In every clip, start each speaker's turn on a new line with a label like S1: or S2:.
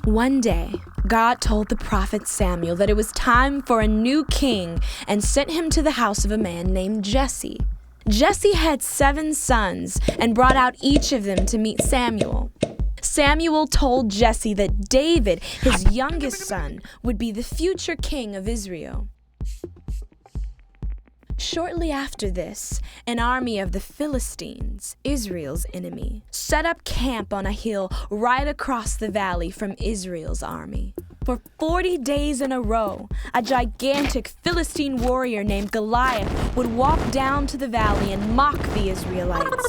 S1: One day, God told the prophet Samuel that it was time for a new king and sent him to the house of a man named Jesse. Jesse had 7 sons and brought out each of them to meet Samuel. Samuel told Jesse that David, his youngest son, would be the future king of Israel. Shortly after this, an army of the Philistines, Israel's enemy, set up camp on a hill right across the valley from Israel's army. For 40 days in a row, a gigantic Philistine warrior named Goliath would walk down to the valley and mock the Israelites.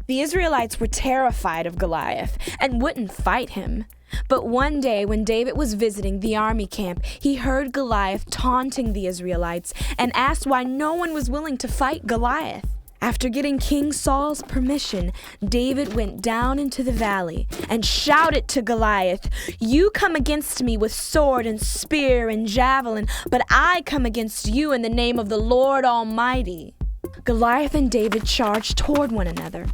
S1: The Israelites were terrified of Goliath and wouldn't fight him. But one day when David was visiting the army camp, he heard Goliath taunting the Israelites and asked why no one was willing to fight Goliath. After getting King Saul's permission, David went down into the valley and shouted to Goliath, "You come against me with sword and spear and javelin, but I come against you in the name of the Lord Almighty." Goliath and David charged toward one another.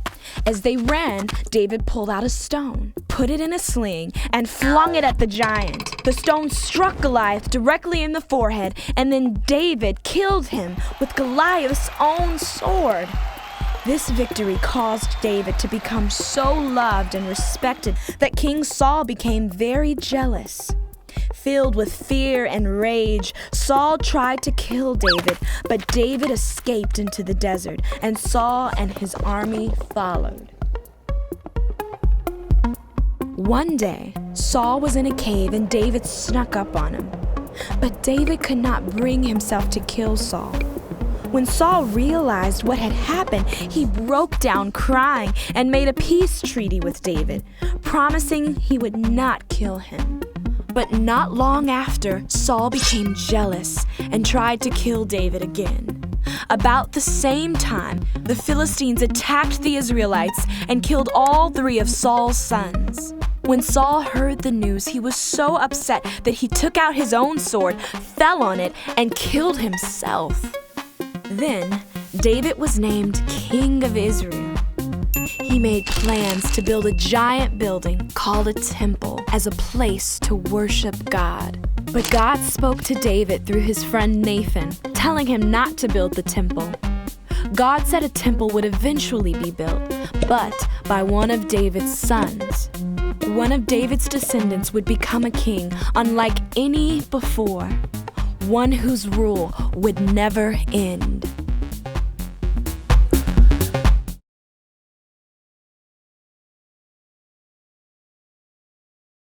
S1: As they ran, David pulled out a stone, put it in a sling, and flung it at the giant. The stone struck Goliath directly in the forehead, and then David killed him with Goliath's own sword. This victory caused David to become so loved and respected that King Saul became very jealous. Filled with fear and rage, Saul tried to kill David, but David escaped into the desert, and Saul and his army followed. One day, Saul was in a cave and David snuck up on him. But David could not bring himself to kill Saul. When Saul realized what had happened, he broke down crying and made a peace treaty with David, promising he would not kill him. But not long after, Saul became jealous and tried to kill David again. About the same time, the Philistines attacked the Israelites and killed all 3 of Saul's sons. When Saul heard the news, he was so upset that he took out his own sword, fell on it, and killed himself. Then, David was named King of Israel. He made plans to build a giant building called a temple as a place to worship God. But God spoke to David through his friend Nathan, telling him not to build the temple. God said a temple would eventually be built, but by one of David's sons. One of David's descendants would become a king unlike any before, one whose rule would never end.